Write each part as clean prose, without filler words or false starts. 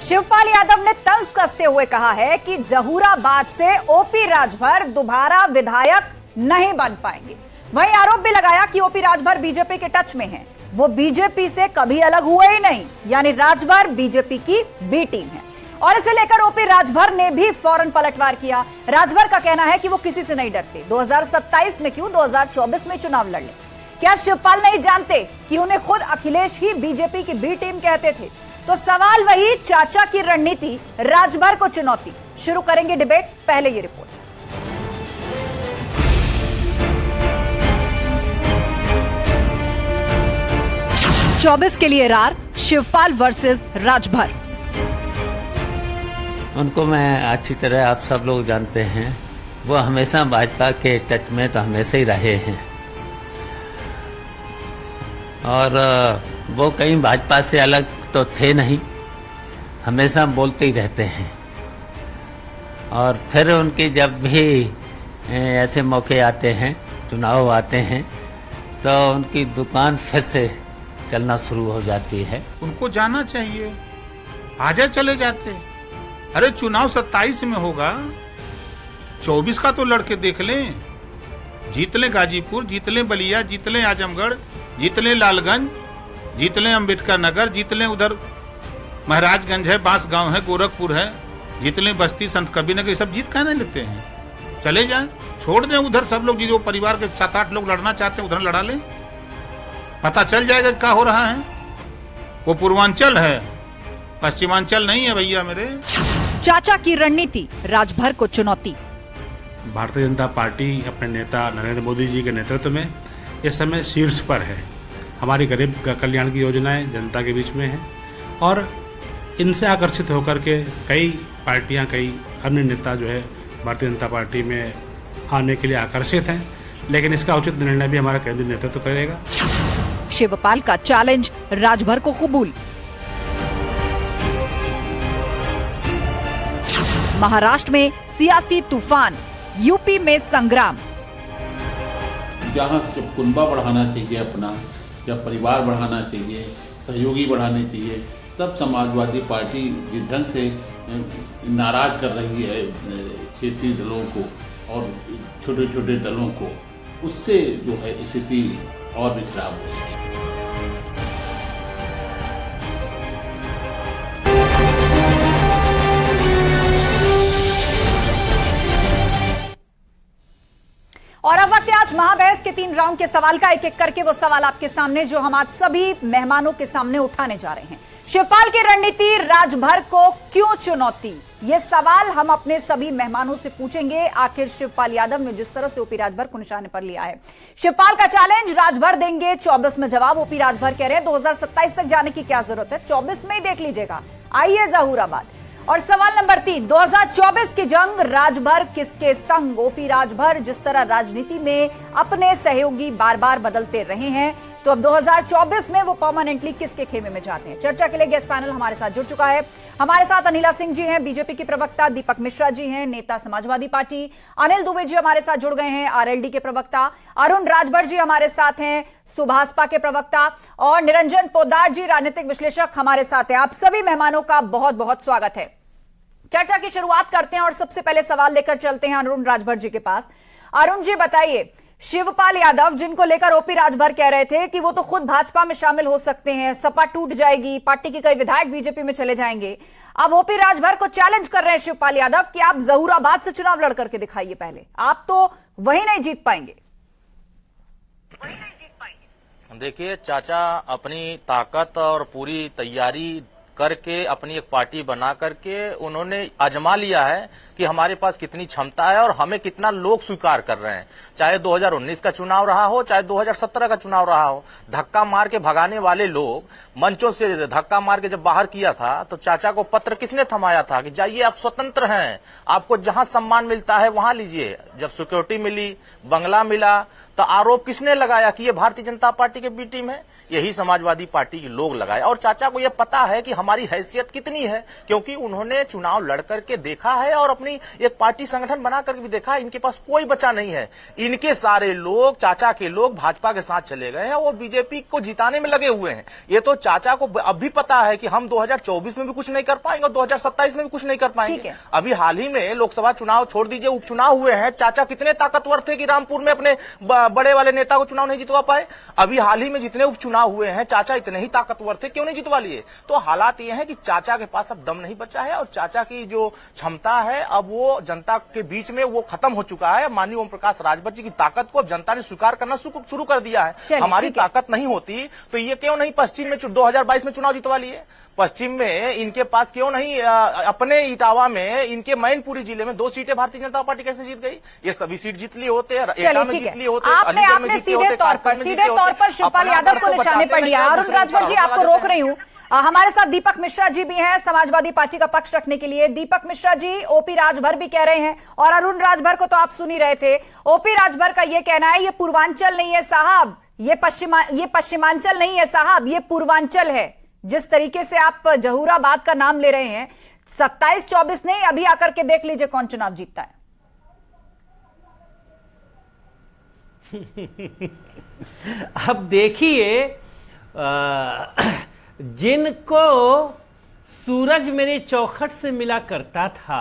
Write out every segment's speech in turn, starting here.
शिवपाल यादव ने तंज कसते हुए कहा है कि जहूराबाद से ओपी राजभर दोबारा विधायक नहीं बन पाएंगे। वहीं आरोप भी लगाया कि ओपी राजभर बीजेपी के टच में हैं। वो बीजेपी से कभी अलग हुए ही नहीं, यानी राजभर बीजेपी की बी टीम है। और इसे लेकर ओपी राजभर ने भी फौरन पलटवार किया। राजभर का कहना है कि वो किसी से नहीं डरते। 2027 में क्यों, 2024 में चुनाव लड़ ले। क्या शिवपाल नहीं जानते कि उन्हें खुद अखिलेश ही बीजेपी की बी टीम कहते थे? तो सवाल वही, चाचा की रणनीति, राजभर को चुनौती। शुरू करेंगे डिबेट, पहले ये रिपोर्ट। चौबीस के लिए रार, शिवपाल वर्सेस राजभर। उनको मैं अच्छी तरह, आप सब लोग जानते हैं, वो हमेशा भाजपा के टच में तो हमेशा ही रहे हैं और वो कहीं भाजपा से अलग तो थे नहीं, हमेशा बोलते ही रहते हैं। और फिर उनके जब भी ऐसे मौके आते हैं, चुनाव आते हैं, तो उनकी दुकान फिर से चलना शुरू हो जाती है। उनको जाना चाहिए, आजा चले जाते। अरे चुनाव 27 में होगा, 24 का तो लड़के देख लें। जीत लें गाजीपुर, जीत लें बलिया, जीत लें आजमगढ़, जीत लें लालगंज, जीत लें अम्बेडकर नगर, जीत लें उधर महाराजगंज है, बांस गांव है, गोरखपुर है, जीत लें बस्ती, संत कबीर नगर, सब जीत कहने लेते हैं। चले जाएं, छोड़ दें उधर सब लोग, जो परिवार के 7-8 लोग लड़ना चाहते हैं उधर लड़ा लें। पता चल जाएगा क्या हो रहा है। वो पूर्वांचल है, पश्चिमांचल नहीं है भैया मेरे। चाचा की रणनीति, राजभर को चुनौती। भारतीय जनता पार्टी अपने नेता नरेंद्र मोदी जी के नेतृत्व में इस समय शीर्ष पर है। हमारी गरीब कल्याण की योजनाएं जनता के बीच में हैं और इनसे आकर्षित होकर के कई पार्टियां, कई अन्य नेता जो है भारतीय जनता पार्टी में आने के लिए आकर्षित हैं, लेकिन इसका उचित निर्णय भी हमारा केंद्रीय नेतृत्व करेगा। शिवपाल का चैलेंज राजभर को कबूल। महाराष्ट्र में सियासी तूफान, यूपी में संग्राम। जहाँ जब कुनबा बढ़ाना चाहिए अपना, जब परिवार बढ़ाना चाहिए, सहयोगी बढ़ाने चाहिए, तब समाजवादी पार्टी जिस ढंग से नाराज कर रही है क्षेत्रीय दलों को और छोटे छोटे दलों को, उससे जो है स्थिति और भी खराब हो रही है। और अब वक्त है आज महाबहस के 3 राउंड के सवाल का। एक एक करके वो सवाल आपके सामने, जो हम आज सभी मेहमानों के सामने उठाने जा रहे हैं। शिवपाल की रणनीति, राजभर को क्यों चुनौती? ये सवाल हम अपने सभी मेहमानों से पूछेंगे। आखिर शिवपाल यादव ने जिस तरह से ओपी राजभर को निशाने पर लिया है, शिवपाल का चैलेंज राजभर देंगे 24 में जवाब। ओपी राजभर कह रहे हैं 2027 तक जाने की क्या जरूरत है, 24 में ही देख लीजिएगा। आइए जहूराबाद। और सवाल नंबर 3, 2024 की जंग राजभर किसके संग? ओपी राजभर जिस तरह राजनीति में अपने सहयोगी बार बार बदलते रहे हैं, तो अब 2024 में वो परमानेंटली किसके खेमे में जाते हैं? चर्चा के लिए गेस्ट पैनल हमारे साथ जुड़ चुका है। हमारे साथ अनिला सिंह जी हैं, बीजेपी की प्रवक्ता, दीपक मिश्रा जी हैं, नेता समाजवादी पार्टी, अनिल दुबे जी हमारे साथ जुड़ गए हैं, आरएलडी के प्रवक्ता, अरुण राजभर जी हमारे साथ हैं, सुभाषपा के प्रवक्ता, और निरंजन पोद्दार जी राजनीतिक विश्लेषक हमारे साथ हैं। आप सभी मेहमानों का बहुत बहुत स्वागत है। चर्चा की शुरुआत करते हैं और सबसे पहले सवाल लेकर चलते हैं अरुण राजभर जी के पास। अरुण जी बताइए, शिवपाल यादव जिनको लेकर ओपी राजभर कह रहे थे कि वो तो खुद भाजपा में शामिल हो सकते हैं, सपा टूट जाएगी, पार्टी के कई विधायक बीजेपी में चले जाएंगे, अब ओपी राजभर को चैलेंज कर रहे हैं शिवपाल यादव कि आप जहूराबाद से चुनाव लड़ करके दिखाइए। पहले आप तो वहीं नहीं जीत पाएंगे। देखिए, चाचा अपनी ताकत और पूरी तैयारी करके अपनी एक पार्टी बना करके उन्होंने आजमा लिया है कि हमारे पास कितनी क्षमता है और हमें कितना लोग स्वीकार कर रहे हैं। चाहे 2019 का चुनाव रहा हो, चाहे 2017 का चुनाव रहा हो, धक्का मार के भगाने वाले लोग मंचों से धक्का मार के जब बाहर किया था, तो चाचा को पत्र किसने थमाया था कि जाइए आप स्वतंत्र हैं, आपको जहां सम्मान मिलता है वहां लीजिए। जब सिक्योरिटी मिली, बंगला मिला, तो आरोप किसने लगाया कि ये भारतीय जनता पार्टी के बी टीम है? यही समाजवादी पार्टी के लोग लगाए। और चाचा को यह पता है कि हमारी हैसियत कितनी है, क्योंकि उन्होंने चुनाव लड़ करके देखा है और अपनी एक पार्टी संगठन बना करके भी देखा है। इनके पास कोई बचा नहीं है। इनके सारे लोग, चाचा के लोग भाजपा के साथ चले गए हैं, वो बीजेपी को जिताने में लगे हुए हैं। ये तो चाचा को अब भी पता है कि हम 2024 में भी कुछ नहीं कर पाएंगे और 2027 में भी कुछ नहीं कर पाएंगे। अभी हाल ही में लोकसभा चुनाव छोड़ दीजिए, उपचुनाव हुए हैं। चाचा कितने ताकतवर थे कि रामपुर में अपने बड़े वाले नेता को चुनाव नहीं जितवा पाए। अभी हाल ही में जितने उपचुनाव हुए हैं, चाचा इतने ही ताकतवर थे, क्यों नहीं जितवा लिए? तो हालात ये है कि चाचा के पास अब दम नहीं बचा है और चाचा की जो क्षमता है अब वो जनता के बीच में वो खत्म हो चुका है। माननीय ओम प्रकाश राजभर जी की ताकत को अब जनता ने स्वीकार करना शुरू कर दिया है। हमारी ताकत नहीं होती तो ये क्यों नहीं पश्चिम में 2022 में चुनाव जितवा लिए? पश्चिम में इनके पास क्यों नहीं अपने इटावा में, इनके मैनपुरी जिले में 2 सीटें भारतीय जनता पार्टी कैसे जीत गई? ये सभी सीट जीत लिए होते, एटा में जीत लिए होते, अलीगढ़ में जीत लिए होते, सीधे तौर पर शिवपाल यादव को निशाने पर लिया। अरुण राजभर जी, आपको रोक रही हूँ। हमारे साथ दीपक मिश्रा जी भी हैं समाजवादी पार्टी का पक्ष रखने के लिए। दीपक मिश्रा जी, ओपी राजभर भी कह रहे हैं और अरुण राजभर को तो आप सुन ही रहे थे। ओपी राजभर का ये कहना है ये पूर्वांचल नहीं है साहब, ये पश्चिमांचल नहीं है साहब, ये पूर्वांचल है। जिस तरीके से आप जहूराबाद का नाम ले रहे हैं, 27-24 नहीं, अभी आकर के देख लीजिए कौन चुनाव जीतता है। अब देखिए, जिनको सूरज मेरे चौखट से मिला करता था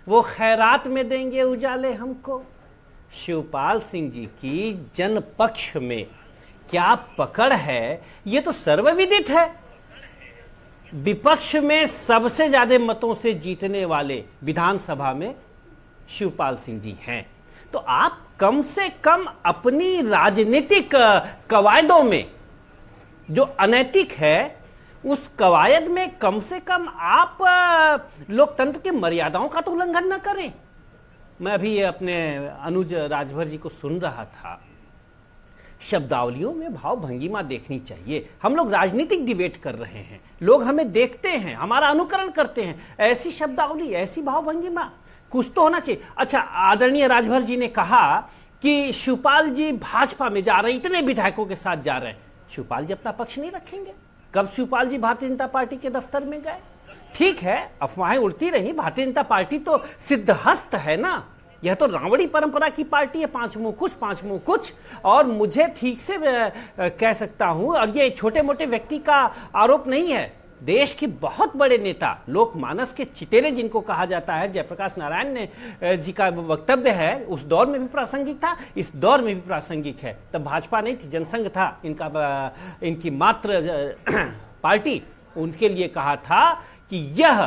वो खैरात में देंगे उजाले हमको। शिवपाल सिंह जी की जनपक्ष में क्या पकड़ है ये तो सर्वविदित है। विपक्ष में सबसे ज्यादा मतों से जीतने वाले विधानसभा में शिवपाल सिंह जी हैं। तो आप कम से कम अपनी राजनीतिक कवायदों में जो अनैतिक है उस कवायद में कम से कम आप लोकतंत्र की मर्यादाओं का तो उल्लंघन न करें। मैं अभी अपने अनुज राजभर जी को सुन रहा था। शब्दावलियों में भाव भंगिमा देखनी चाहिए। हम लोग राजनीतिक डिबेट कर रहे हैं, लोग हमें देखते हैं, हमारा अनुकरण करते हैं। ऐसी शब्दावली, ऐसी भाव भंगिमा कुछ तो होना चाहिए। अच्छा, आदरणीय राजभर जी ने कहा कि शिवपाल जी भाजपा में जा रहे हैं, इतने विधायकों के साथ जा रहे हैं। शिवपाल जी अपना पक्ष नहीं रखेंगे? कब शिवपाल जी भारतीय जनता पार्टी के दफ्तर में गए? ठीक है, अफवाहें उड़ती रही, भारतीय जनता पार्टी तो सिद्धहस्त है ना, यह तो रावणी परंपरा की पार्टी है, 5 मुंह कुछ 5 मुंह कुछ। और मुझे ठीक से कह सकता हूं, और ये छोटे मोटे व्यक्ति का आरोप नहीं है, देश के बहुत बड़े नेता, लोकमानस के चितेरे जिनको कहा जाता है, जयप्रकाश नारायण ने जी का वक्तव्य है, उस दौर में भी प्रासंगिक था, इस दौर में भी प्रासंगिक है। तब भाजपा नहीं थी, जनसंघ था इनकी मात्र पार्टी। उनके लिए कहा था कि यह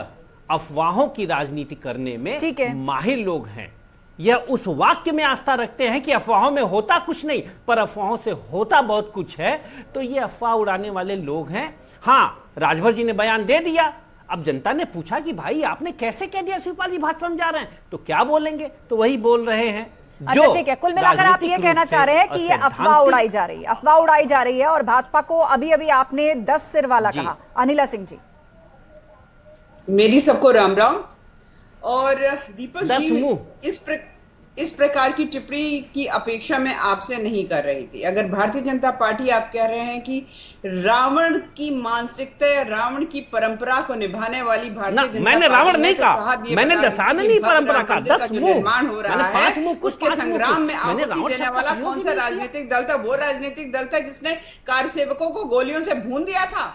अफवाहों की राजनीति करने में माहिर लोग हैं। यह उस वाक्य में आस्था रखते हैं कि अफवाहों में होता कुछ नहीं, पर अफवाहों से होता बहुत कुछ है। तो ये अफवाह उड़ाने वाले लोग हैं। हाँ, राजभर जी ने बयान दे दिया। अब जनता ने पूछा कि भाई आपने कैसे कह दिया शिवपाल जी भाजपा में जा रहे हैं, तो क्या बोलेंगे? तो वही बोल रहे हैं। अच्छा, ठीक है, कुल मिलाकर आप ये कहना चाह रहे हैं कि ये अफवाह उड़ाई जा रही है, अफवाह उड़ाई जा रही है। और भाजपा को अभी अभी आपने 10 सिर वाला कहा। अनिला सिंह जी, मेरी सबको राम राम। और दीपक जी, इस प्रकार की टिप्पणी की अपेक्षा मैं आपसे नहीं कर रही थी। अगर भारतीय जनता पार्टी, आप कह रहे हैं कि रावण की मानसिकता, रावण की परंपरा को निभाने वाली भारतीय जनता, मैंने रावण नहीं कहा, मैंने दशाननी परंपरा का 10 मुंह निर्माण हो रहा है, उसके संग्राम में आहुति देने वाला कौन सा राजनीतिक दल था? वो राजनीतिक दल था जिसने कार सेवकों को गोलियों से भून दिया था।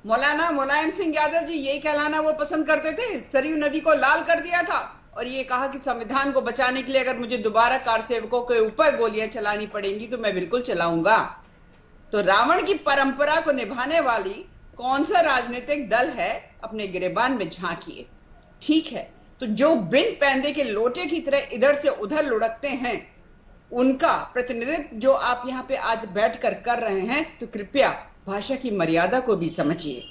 मौलाना मुलायम सिंह यादव जी यही कहलाना वो पसंद करते थे, सरयू नदी को लाल कर दिया था और ये कहा कि संविधान को बचाने के लिए अगर मुझे दोबारा कार सेवकों के ऊपर गोलियां चलानी पड़ेंगी तो मैं बिल्कुल चलाऊंगा। तो रावण की परंपरा को निभाने वाली कौन सा राजनीतिक दल है, अपने गिरेबान में झांकिए। ठीक है, तो जो बिन पैंदे के लोटे की तरह इधर से उधर लुढ़कते हैं, उनका प्रतिनिधित्व जो आप यहाँ पे आज बैठकर कर रहे हैं, तो कृपया भाषा की मर्यादा को भी समझिए।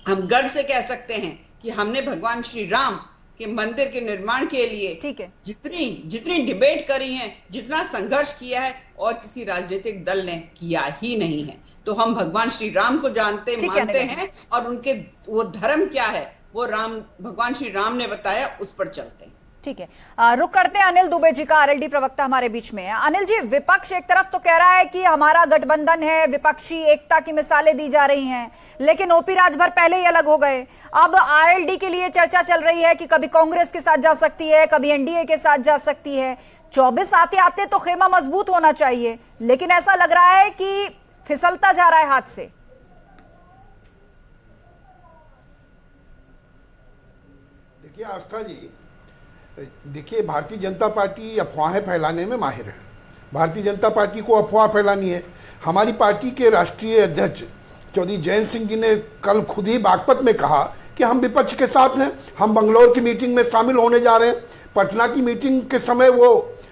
हम गर्व से कह सकते हैं कि हमने भगवान श्री राम के मंदिर के निर्माण के लिए जितनी डिबेट करी है, जितना संघर्ष किया है, और किसी राजनीतिक दल ने किया ही नहीं है। तो हम भगवान श्री राम को जानते मानते हैं और उनके वो धर्म क्या है वो भगवान श्री राम ने बताया, उस पर चलते हैं। ठीक है, रुक करते हैं अनिल दुबे जी का, आरएलडी प्रवक्ता हमारे बीच में है। अनिल जी, विपक्ष एक तरफ तो कह रहा है कि हमारा गठबंधन है, विपक्षी एकता की मिसालें दी जा रही हैं, लेकिन ओपी राजभर पहले ही अलग हो गए। अब आरएलडी के लिए चर्चा चल रही है कि कभी कांग्रेस के साथ जा सकती है, कभी एनडीए के साथ जा सकती है। 24 आते आते तो खेमा मजबूत होना चाहिए, लेकिन ऐसा लग रहा है कि फिसलता जा रहा है हाथ से। देखिए आस्था जी, देखिए भारतीय जनता पार्टी अफवाहें फैलाने में माहिर है। भारतीय जनता पार्टी को अफवाह फैलानी है। हमारी पार्टी के राष्ट्रीय अध्यक्ष चौधरी जयंत सिंह जी ने कल खुद ही बागपत में कहा कि हम विपक्ष के साथ हैं, हम बंगलौर की मीटिंग में शामिल होने जा रहे हैं। पटना की मीटिंग के समय वो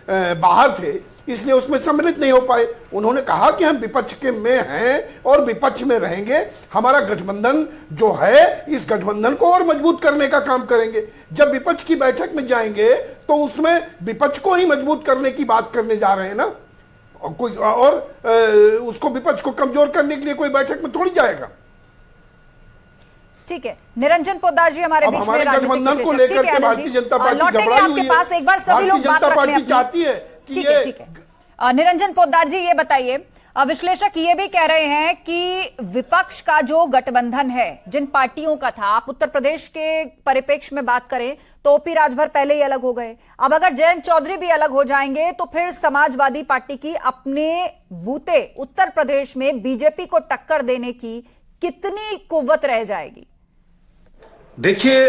बाहर थे, इसलिए उसमें सम्मिलित नहीं हो पाए। उन्होंने कहा कि हम विपक्ष के में हैं और विपक्ष में रहेंगे। हमारा गठबंधन जो है, इस गठबंधन को और मजबूत करने का काम करेंगे। जब विपक्ष की बैठक में जाएंगे तो उसमें विपक्ष को ही मजबूत करने की बात करने जा रहे हैं ना, और कोई और उसको विपक्ष को कमजोर करने के लिए कोई बैठक में थोड़ी जाएगा। ठीक है, निरंजन पोद्दार जी हमारे बीच में गठबंधन को लेकर के भारतीय जनता पार्टी लौटेंगे आपके पास। एक बार सभी लोग बात रख लें, चाहती है। ठीक है। निरंजन पोद्दार जी, ये बताइए, विश्लेषक ये भी कह रहे हैं कि विपक्ष का जो गठबंधन है, जिन पार्टियों का था, आप उत्तर प्रदेश के परिप्रेक्ष्य में बात करें तो ओपी राजभर पहले ही अलग हो गए। अब अगर जयंत चौधरी भी अलग हो जाएंगे तो फिर समाजवादी पार्टी की अपने बूते उत्तर प्रदेश में बीजेपी को टक्कर देने की कितनी कुव्वत रह जाएगी? देखिए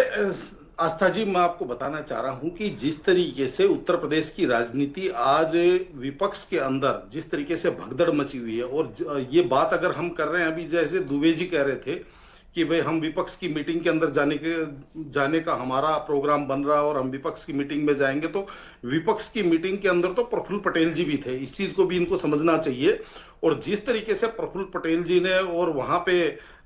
आस्था जी, मैं आपको बताना चाह रहा हूं कि जिस तरीके से उत्तर प्रदेश की राजनीति आज विपक्ष के अंदर जिस तरीके से भगदड़ मची हुई है, और ये बात अगर हम कर रहे हैं, अभी जैसे दुबे जी कह रहे थे कि भाई हम विपक्ष की मीटिंग के अंदर जाने का हमारा प्रोग्राम बन रहा है और हम विपक्ष की मीटिंग में जाएंगे, तो विपक्ष की मीटिंग के अंदर तो प्रफुल्ल पटेल जी भी थे। इस चीज को भी इनको समझना चाहिए। और जिस तरीके से प्रफुल्ल पटेल जी ने और वहां पे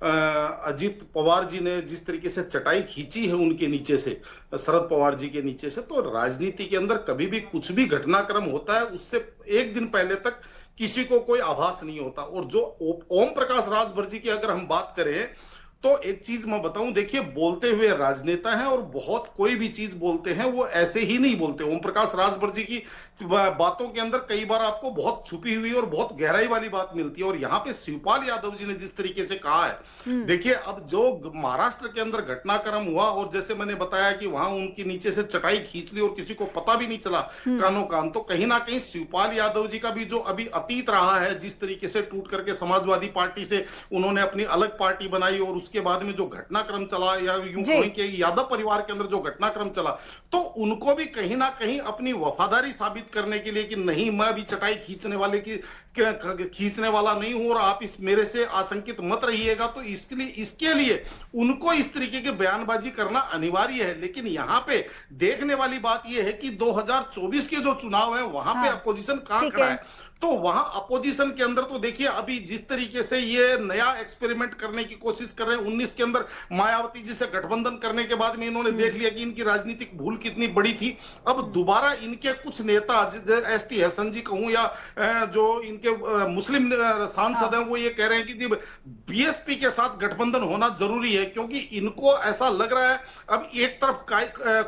अजीत पवार जी ने जिस तरीके से चटाई खींची है उनके नीचे से, शरद पवार जी के नीचे से, तो राजनीति के अंदर कभी भी कुछ भी घटनाक्रम होता है उससे एक दिन पहले तक किसी को कोई आभास नहीं होता। और जो ओम प्रकाश राजभर जी की अगर हम बात करें तो एक चीज मैं बताऊं, देखिए बोलते हुए राजनेता हैं और बहुत कोई भी चीज बोलते हैं वो ऐसे ही नहीं बोलते। ओम प्रकाश राजभर जी की बातों के अंदर कई बार आपको बहुत छुपी हुई और बहुत गहराई वाली बात मिलती है। और यहाँ पे शिवपाल यादव जी ने जिस तरीके से कहा है, देखिए अब जो महाराष्ट्र के अंदर घटनाक्रम हुआ और जैसे मैंने बताया कि वहां उनके नीचे से चटाई खींच ली और किसी को पता भी नहीं चला कानो कान, तो कहीं ना कहीं शिवपाल यादव जी का भी जो अभी अतीत रहा है, जिस तरीके से टूट करके समाजवादी पार्टी से उन्होंने अपनी अलग पार्टी बनाई और उसके बाद में जो घटनाक्रम चला, या यूं कहें कि यादव परिवार के अंदर जो घटनाक्रम चला, तो उनको भी कहीं ना कहीं अपनी वफादारी साबित करने के लिए कि नहीं, मैं भी चटाई खींचने वाला नहीं हूं और आप इस मेरे से आशंकित मत रहिएगा, तो इसके लिए उनको इस तरीके की बयानबाजी करना अनिवार्य है। लेकिन यहां पे देखने वाली बात यह है कि 2024 के जो चुनाव है वहां पे अपोजिशन कहां खड़ा है, तो वहां अपोजिशन के अंदर तो देखिए अभी जिस तरीके से ये नया एक्सपेरिमेंट करने की कोशिश कर रहे हैं, 19 के अंदर मायावती जी से गठबंधन करने के बाद में इन्होंने देख लिया कि इनकी राजनीतिक भूल कितनी बड़ी थी। अब दोबारा इनके कुछ नेता एसटी हसन जी कहूं या जो इनके मुस्लिम सांसद हैं, वो ये कह रहे हैं कि बीएसपी के साथ गठबंधन होना जरूरी है, क्योंकि इनको ऐसा लग रहा है अब एक तरफ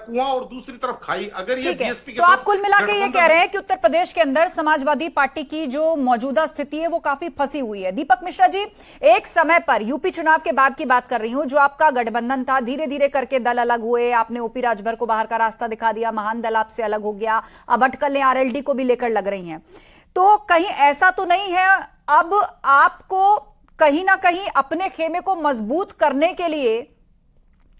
कुआं और दूसरी तरफ खाई। अगर ये बीएसपी के तो आप कुल मिला के ये कह रहे हैं कि उत्तर प्रदेश के अंदर समाजवादी पार्टी की जो मौजूदा स्थिति है वो काफी फंसी हुई है। दीपक मिश्रा जी, एक समय पर यूपी चुनाव के बाद की बात कर रही हूं, जो आपका गठबंधन था, धीरे धीरे करके दल अलग हुए, आपने ओपी राजभर को बाहर का रास्ता दिखा दिया, महान दल आपसे अलग हो गया, अब अटकलें आरएलडी को भी लेकर लग रही हैं, तो कहीं ऐसा तो नहीं है अब आपको कहीं ना कहीं अपने खेमे को मजबूत करने के लिए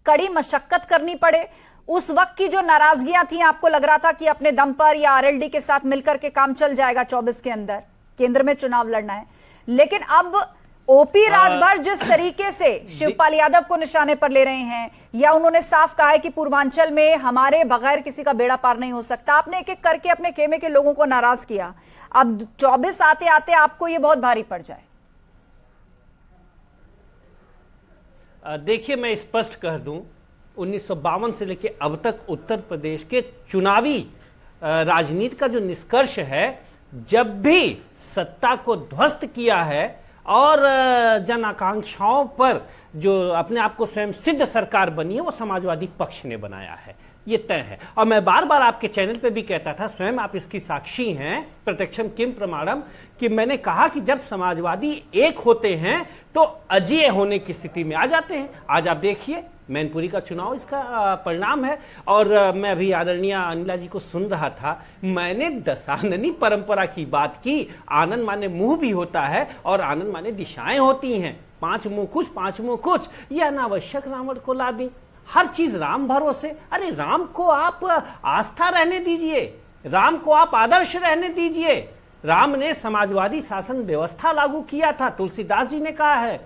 कड़ी मशक्कत करनी पड़े? उस वक्त की जो नाराजगियां थी, आपको लग रहा था कि अपने दम पर या आरएलडी के साथ मिलकर के काम चल जाएगा 24 के अंदर, केंद्र में चुनाव लड़ना है, लेकिन अब ओपी राजभर जिस तरीके से शिवपाल यादव को निशाने पर ले रहे हैं, या उन्होंने साफ कहा है कि पूर्वांचल में हमारे बगैर किसी का बेड़ा पार नहीं हो सकता, आपने एक एक करके अपने खेमे के लोगों को नाराज किया, अब 24 आते आते आपको ये बहुत भारी पड़ जाए? देखिए, मैं स्पष्ट कर दूं, 1952 से लेकर अब तक उत्तर प्रदेश के चुनावी राजनीति का जो निष्कर्ष है, जब भी सत्ता को ध्वस्त किया है और जन आकांक्षाओं पर जो अपने आप को स्वयं सिद्ध सरकार बनी है वो समाजवादी पक्ष ने बनाया है, ये तय है। और मैं बार बार आपके चैनल पे भी कहता था, स्वयं आप इसकी साक्षी हैं, प्रत्यक्षम किम प्रमाणम, कि मैंने कहा कि जब समाजवादी एक होते हैं तो अजेय होने की स्थिति में आ जाते हैं। आज आप देखिए मैनपुरी का चुनाव इसका परिणाम है। और मैं अभी आदरणीय अनिला जी को सुन रहा था, मैंने दशाननी परंपरा की बात की। आनंद माने मुंह भी होता है और आनंद माने दिशाएं होती हैं। पांच मुंह कुछ, यह अनावश्यक रावण को ला दी। हर चीज राम भरोसे। अरे राम को आप आस्था रहने दीजिए, राम को आप आदर्श रहने दीजिए। राम ने समाजवादी शासन व्यवस्था लागू किया था। तुलसीदास जी ने कहा है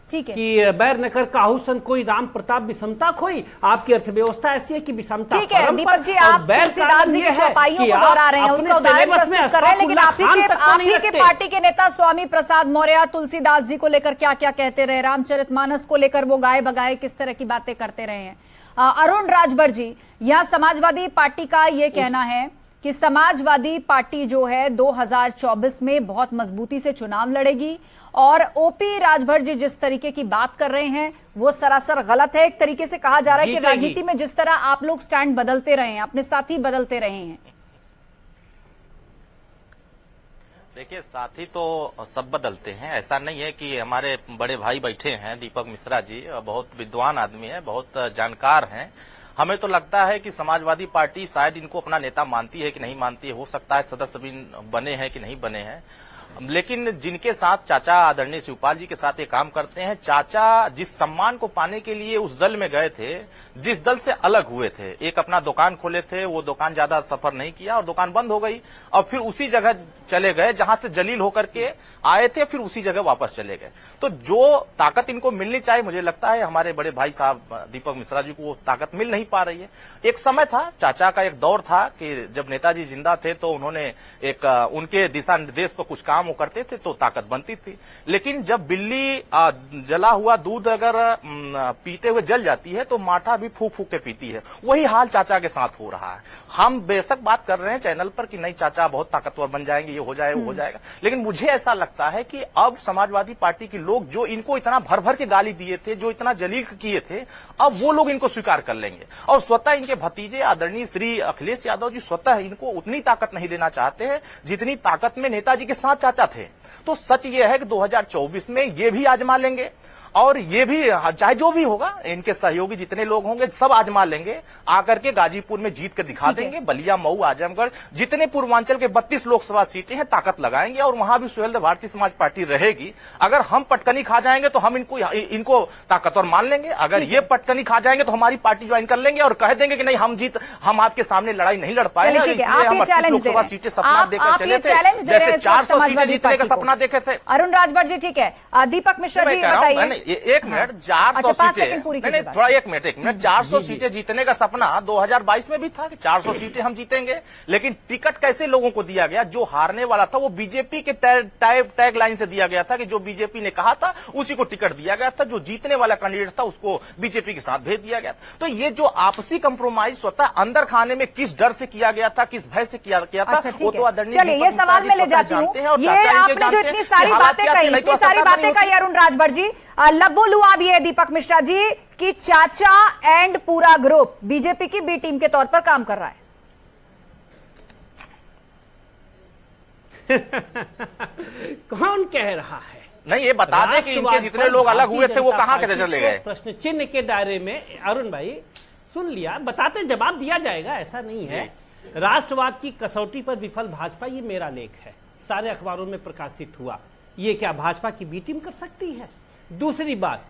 ठीक है कि बैर न कर काहू सन कोई, राम प्रताप विषमता खोई। आपकी अर्थव्यवस्था ऐसी है कि विषमता ठीक है दीपक जी, आप तुलसीदास जी की चौपाइयों को दोहरा रहे हैं, उसका उदाहरण प्रस्तुत कर रहे हैं, लेकिन आप ही के पार्टी के नेता स्वामी प्रसाद मौर्य तुलसीदास जी को लेकर क्या क्या कहते रहे, रामचरितमानस को लेकर वो गाए बगाए किस तरह की बातें करते रहे हैं। अरुण राजभर जी, यहाँ समाजवादी पार्टी का ये कहना है कि समाजवादी पार्टी जो है 2024 में बहुत मजबूती से चुनाव लड़ेगी, और ओपी राजभर जी जिस तरीके की बात कर रहे हैं वो सरासर गलत है। एक तरीके से कहा जा रहा है कि राजनीति में जिस तरह आप लोग स्टैंड बदलते रहे हैं, अपने साथी बदलते रहे हैं। देखिए, साथी तो सब बदलते हैं, ऐसा नहीं है कि हमारे बड़े भाई बैठे हैं दीपक मिश्रा जी, बहुत विद्वान आदमी है, बहुत जानकार हैं। हमें तो लगता है कि समाजवादी पार्टी शायद इनको अपना नेता मानती है कि नहीं मानती है, हो सकता है सदस्य भी बने हैं कि नहीं बने हैं, लेकिन जिनके साथ चाचा आदरणीय शिवपाल जी के साथ ये काम करते हैं, चाचा जिस सम्मान को पाने के लिए उस दल में गए थे, जिस दल से अलग हुए थे, एक अपना दुकान खोले थे, वो दुकान ज्यादा सफर नहीं किया और दुकान बंद हो गई, और फिर उसी जगह चले गए जहां से जलील होकर के आए थे, फिर उसी जगह वापस चले गए। तो जो ताकत इनको मिलनी चाहिए, मुझे लगता है हमारे बड़े भाई साहब दीपक मिश्रा जी को वो ताकत मिल नहीं पा रही है। एक समय था, चाचा का एक दौर था कि जब नेताजी जिंदा थे तो उन्होंने एक उनके दिशा निर्देश पर कुछ काम वो करते थे तो ताकत बनती थी, लेकिन जब बिल्ली जला हुआ दूध अगर पीते हुए जल जाती है तो माठा भी फूक फूक के पीती है। वही हाल चाचा के साथ हो रहा है। हम बेशक बात कर रहे हैं चैनल पर कि नहीं चाचा बहुत ताकतवर बन जाएंगे, ये हो जाएगा वो हो जाएगा, लेकिन मुझे ऐसा लगता है कि अब समाजवादी पार्टी के लोग जो इनको इतना भर भर के गाली दिए थे, जो इतना जलील किए थे, अब वो लोग इनको स्वीकार कर लेंगे। और स्वतः इनके भतीजे आदरणीय श्री अखिलेश यादव जी स्वतः इनको उतनी ताकत नहीं देना चाहते हैं जितनी ताकत में नेताजी के साथ चाचा थे। तो सच ये है कि 2024 में ये भी आजमा लेंगे, और ये भी चाहे जो भी होगा, इनके सहयोगी जितने लोग होंगे सब आजमा लेंगे, आकर के गाजीपुर में जीत कर दिखा देंगे। बलिया, मऊ, आजमगढ़ जितने पूर्वांचल के 32 लोकसभा सीटें हैं ताकत लगाएंगे, और वहां भी सुहेलदेव भारतीय समाज पार्टी रहेगी। अगर हम पटकनी खा जाएंगे तो हम इनको ताकतवर मान लेंगे, अगर ये पटकनी खा जाएंगे तो हमारी पार्टी ज्वाइन कर लेंगे और कह देंगे कि नहीं हम आपके सामने लड़ाई नहीं लड़ पाए, इसलिए हम 38 लोकसभा सीटें सपना देकर चले थे, जैसे 400 सीटें जीतने का सपना देखे थे। अरुण राजभर जी ठीक है, दीपक मिश्रा जी बताइए। एक मिनट, 400 सीटें, थोड़ा एक मिनट, 400 सीटें जीतने का सपना 2022 में भी था कि 400 सीटें हम जीतेंगे, लेकिन टिकट कैसे लोगों को दिया गया? जो हारने वाला था वो बीजेपी के टैग लाइन से दिया गया था कि जो बीजेपी ने कहा था उसी को टिकट दिया गया था, जो जीतने वाला कैंडिडेट था उसको बीजेपी के साथ भेज दिया गया। तो ये जो आपसी कंप्रोमाइज स्वतः अंदर खाने में किस डर से किया गया था, किस भय से किया था, वो तो आदरणीय चलिए ये सवाल में ले जाती हूँ। ये आपने जो इतनी सारी बातें कही अरुण राजभर जी, लब्बू लुआ भी है दीपक मिश्रा जी कि चाचा एंड पूरा ग्रुप बीजेपी की बी टीम के तौर पर काम कर रहा है। कौन कह रहा है? नहीं, ये बता दें कि इनके जितने लोग अलग हुए थे वो कहां के चले गए? प्रश्न चिन्ह के दायरे में अरुण भाई सुन लिया, बताते जवाब दिया जाएगा, ऐसा नहीं है। राष्ट्रवाद की कसौटी पर विफल भाजपा, ये मेरा लेख है, सारे अखबारों में प्रकाशित हुआ। ये क्या भाजपा की बी टीम कर सकती है? दूसरी बात,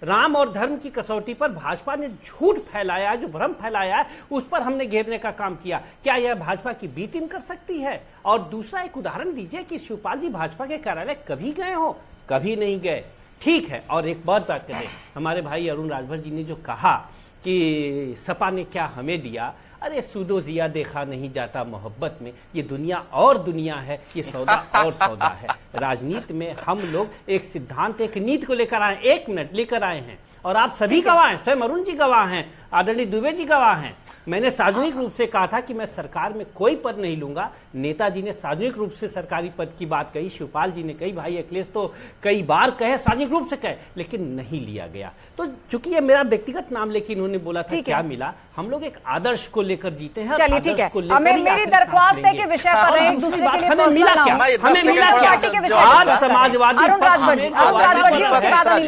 राम और धर्म की कसौटी पर भाजपा ने झूठ फैलाया, जो भ्रम फैलाया है उस पर हमने घेरने का काम किया, क्या यह भाजपा की बी टीम कर सकती है? और दूसरा एक उदाहरण दीजिए कि शिवपाल जी भाजपा के कार्यालय कभी गए हो? कभी नहीं गए, ठीक है। और एक बात करें, हमारे भाई अरुण राजभर जी ने जो कहा कि सपा ने क्या हमें दिया, अरे सूदो जिया देखा नहीं जाता मोहब्बत में, ये दुनिया और दुनिया है, ये सौदा और सौदा है। राजनीति में हम लोग एक सिद्धांत, एक नीति को लेकर आए, 1 मिनट लेकर आए हैं, और आप सभी गवाह हैं, स्वयं अरुण जी गवाह हैं, आदरणीय दुबे जी गवाह हैं। मैंने सार्वजनिक रूप से कहा था कि मैं सरकार में कोई पद नहीं लूंगा। नेताजी ने सार्वजनिक रूप से सरकारी पद की बात कही, शिवपाल जी ने कही, भाई अखिलेश तो कई बार कहे, सार्वजनिक रूप से कहे, लेकिन नहीं लिया गया। तो चूंकि ये मेरा व्यक्तिगत नाम लेके इन्होंने बोला था, क्या मिला? हम लोग एक आदर्श को लेकर जीते हैं। चलिए ठीक है, मेरी दरख्वास्त है कि विषय पर एक दूसरे के लिए हमें मिला क्या? हमें मिला क्या? आज समाजवादी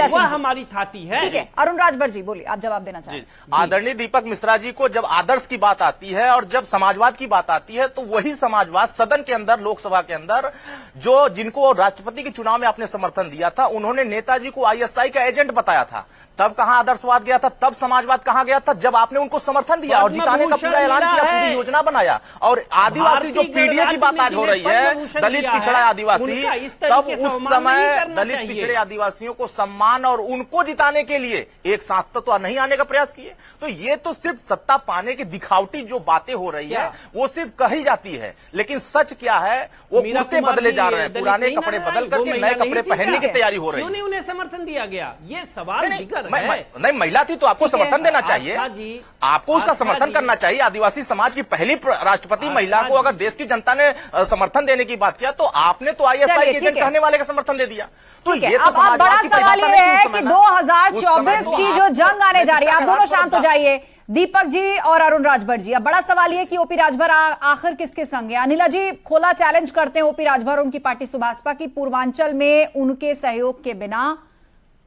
वह हमारी थाती है। ठीक है, अरुण राजभर जी बोलिए, आप जवाब देना चाहिए। आदरणीय दीपक मिश्रा जी को जब आदर्श की बात आती है और जब समाजवाद की बात आती है, तो वही समाजवाद सदन के अंदर, लोकसभा के अंदर, जो जिनको राष्ट्रपति के चुनाव में आपने समर्थन दिया था, उन्होंने नेताजी को आईएसआई का एजेंट बताया था। तब कहां आदर्शवाद गया था? तब समाजवाद कहां गया था? जब आपने उनको समर्थन दिया और जिताने का पूरा ऐलान किया, पूरी योजना बनाया। और आदिवासी जो पीडीए की बात आज हो रही है, दलित पिछड़ा आदिवासी, तब उस समय दलित पिछड़े आदिवासियों को सम्मान और उनको जिताने के लिए एक साथ तो नहीं आने का प्रयास किए। तो ये तो सिर्फ सत्ता पाने की दिखावटी जो बातें हो रही है वो सिर्फ कही जाती है, लेकिन सच क्या है? वो कुर्ते बदले जा रहे हैं, पुराने कपड़े बदल करके नए कपड़े पहनने की तैयारी हो रही है। उन्हें समर्थन दिया गया, ये सवाल नहीं, महिला थी तो आपको समर्थन देना चाहिए, आपको उसका समर्थन करना चाहिए। आदिवासी समाज की पहली राष्ट्रपति महिला को अगर देश की जनता ने समर्थन देने की बात किया, तो आपने तो आईएसआई के एजेंट कहने वाले का समर्थन दे दिया। तो ये तो अब बड़ा सवाल ये है कि 2024 की जो जंग आने जा रही है, आप दोनों शांत हो जाइए, दीपक जी और अरुण राजभर जी। अब बड़ा सवाल ये कि ओपी राजभर आखिर किसके संग है? अनिला जी खोला चैलेंज करते हैं ओपी राजभर, उनकी पार्टी सुभाषपा की, पूर्वांचल में उनके सहयोग के बिना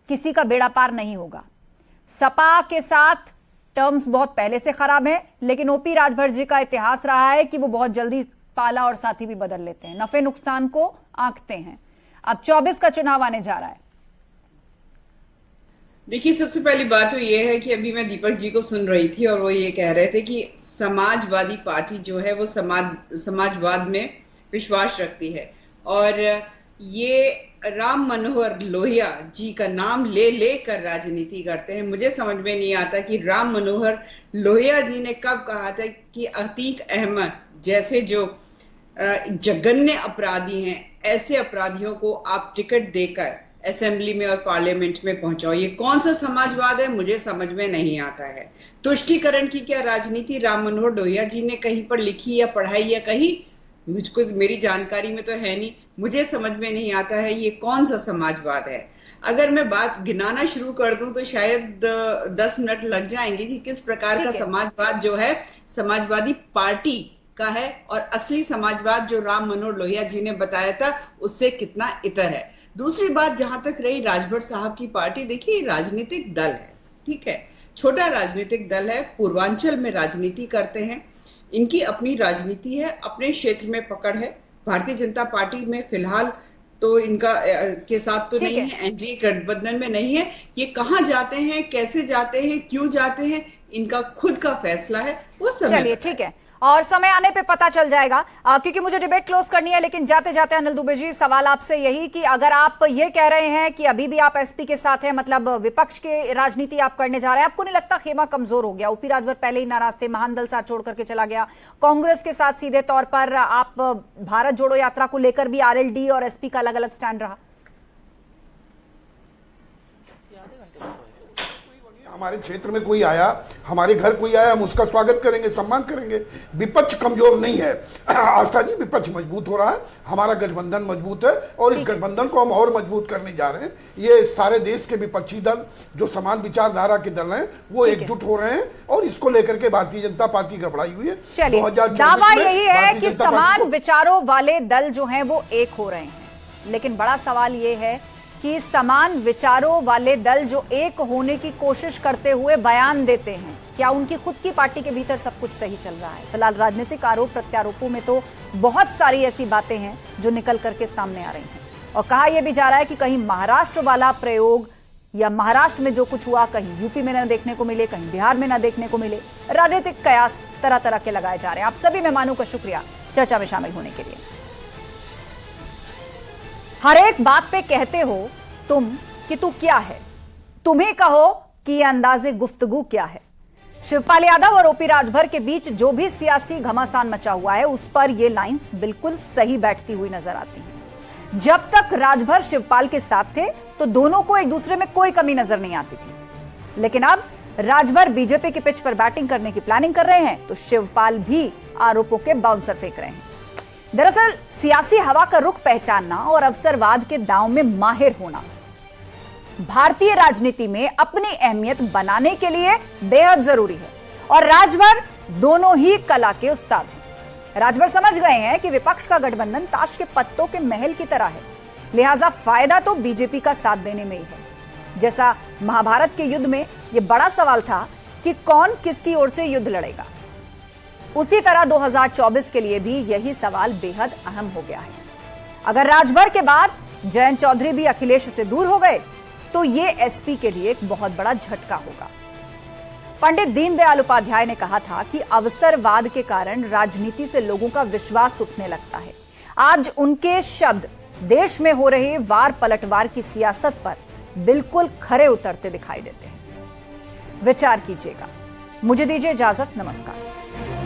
किसी का बेड़ा पार नहीं होगा। सपा के साथ टर्म्स बहुत पहले से खराब है, लेकिन ओपी राजभर जी का इतिहास रहा है कि वो बहुत जल्दी पाला और साथी भी बदल लेते हैं, नफे नुकसान को आंकते हैं। अब 24 का चुनाव आने जा रहा है। देखिए, सबसे पहली बात तो ये है कि अभी मैं दीपक जी को सुन रही थी और वो ये कह रहे थे कि समाजवादी पार्टी जो है वो समाजवाद में विश्वास रखती है, और ये राम मनोहर लोहिया जी का नाम ले लेकर राजनीति करते हैं। मुझे समझ में नहीं आता कि राम मनोहर लोहिया जी ने कब कहा था कि अतीक अहमद जैसे जो जघन्य अपराधी हैं, ऐसे अपराधियों को आप टिकट देकर असेंबली में और पार्लियामेंट में पहुंचाओ। ये कौन सा समाजवाद है? मुझे समझ में नहीं आता है। तुष्टीकरण की क्या राजनीति राम मनोहर लोहिया जी ने कहीं पर लिखी या पढ़ाई या कही? मुझको, मेरी जानकारी में तो है नहीं, मुझे समझ में नहीं आता है ये कौन सा समाजवाद है। अगर मैं बात गिनाना शुरू कर दूं तो शायद 10 मिनट लग जाएंगे कि किस प्रकार का समाजवाद जो है समाजवादी पार्टी का है, और असली समाजवाद जो राम मनोहर लोहिया जी ने बताया था उससे कितना इतर है। दूसरी बात, जहां तक रही राजभर साहब की पार्टी, देखिए राजनीतिक दल है, ठीक है, छोटा राजनीतिक दल है, पूर्वांचल में राजनीति करते हैं, इनकी अपनी राजनीति है, अपने क्षेत्र में पकड़ है। भारतीय जनता पार्टी में फिलहाल तो इनका के साथ तो नहीं है, एनडीए गठबंधन में नहीं है। ये कहां जाते हैं, कैसे जाते हैं, क्यों जाते हैं, इनका खुद का फैसला है, वो समय। चलिए ठीक है, और समय आने पे पता चल जाएगा, क्योंकि मुझे डिबेट क्लोज करनी है। लेकिन जाते जाते अनिल दुबे जी, सवाल आपसे यही कि अगर आप ये कह रहे हैं कि अभी भी आप एसपी के साथ हैं, मतलब विपक्ष की राजनीति आप करने जा रहे हैं, आपको नहीं लगता खेमा कमजोर हो गया? ओपी राजभर पहले ही नाराज थे, महान दल साथ छोड़ करके चला गया, कांग्रेस के साथ सीधे तौर पर आप भारत जोड़ो यात्रा को लेकर भी आरएलडी और एसपी का अलग अलग स्टैंड रहा। हमारे क्षेत्र में कोई आया, हमारे घर कोई आया, हम उसका स्वागत करेंगे, सम्मान करेंगे। विपक्ष कमजोर नहीं है आस्था जी, विपक्ष मजबूत हो रहा है, हमारा गठबंधन मजबूत है, और इस गठबंधन को हम और मजबूत करने जा रहे हैं। ये सारे देश के विपक्षी दल जो समान विचारधारा के दल हैं वो एकजुट हो रहे हैं, और इसको लेकर के भारतीय जनता पार्टी घबराई हुई है। चलिए, दावा यही है कि समान विचारों वाले दल जो हैं वो एक हो रहे हैं, लेकिन बड़ा सवाल ये है कि समान विचारों वाले दल जो एक होने की कोशिश करते हुए बयान देते हैं, क्या उनकी खुद की पार्टी के भीतर सब कुछ सही चल रहा है? फिलहाल राजनीतिक आरोप प्रत्यारोपों में तो बहुत सारी ऐसी बातें हैं जो निकल करके सामने आ रही हैं, और कहा यह भी जा रहा है कि कहीं महाराष्ट्र वाला प्रयोग या महाराष्ट्र में जो कुछ हुआ कहीं यूपी में न देखने को मिले, कहीं बिहार में न देखने को मिले। राजनीतिक कयास तरह तरह के लगाए जा रहे हैं। आप सभी मेहमानों का शुक्रिया चर्चा में शामिल होने के लिए। हर एक बात पे कहते हो तुम कि तू क्या है, तुम्हें कहो कि यह अंदाजे गुफ्तगू क्या है। शिवपाल यादव और ओपी राजभर के बीच जो भी सियासी घमासान मचा हुआ है उस पर ये लाइंस बिल्कुल सही बैठती हुई नजर आती हैं। जब तक राजभर शिवपाल के साथ थे तो दोनों को एक दूसरे में कोई कमी नजर नहीं आती थी, लेकिन अब राजभर बीजेपी की पिच पर बैटिंग करने की प्लानिंग कर रहे हैं तो शिवपाल भी आरोपों के बाउंसर फेंक रहे हैं। दरअसल सियासी हवा का रुख पहचानना और अवसरवाद के दांव में माहिर होना भारतीय राजनीति में अपनी अहमियत बनाने के लिए बेहद जरूरी है और राजभर दोनों ही कला के उस्ताद हैं। राजभर समझ गए हैं कि विपक्ष का गठबंधन ताश के पत्तों के महल की तरह है, लिहाजा फायदा तो बीजेपी का साथ देने में ही है। जैसा महाभारत के युद्ध में यह बड़ा सवाल था कि कौन किसकी ओर से युद्ध लड़ेगा, उसी तरह 2024 के लिए भी यही सवाल बेहद अहम हो गया है। अगर राजभर के बाद जयंत चौधरी भी अखिलेश से दूर हो गए तो ये एसपी के लिए एक बहुत बड़ा झटका होगा। पंडित दीनदयाल उपाध्याय ने कहा था कि अवसरवाद के कारण राजनीति से लोगों का विश्वास उठने लगता है। आज उनके शब्द देश में हो रहे वार पलटवार की सियासत पर बिल्कुल खरे उतरते दिखाई देते हैं। विचार कीजिएगा। मुझे दीजिए इजाजत। नमस्कार।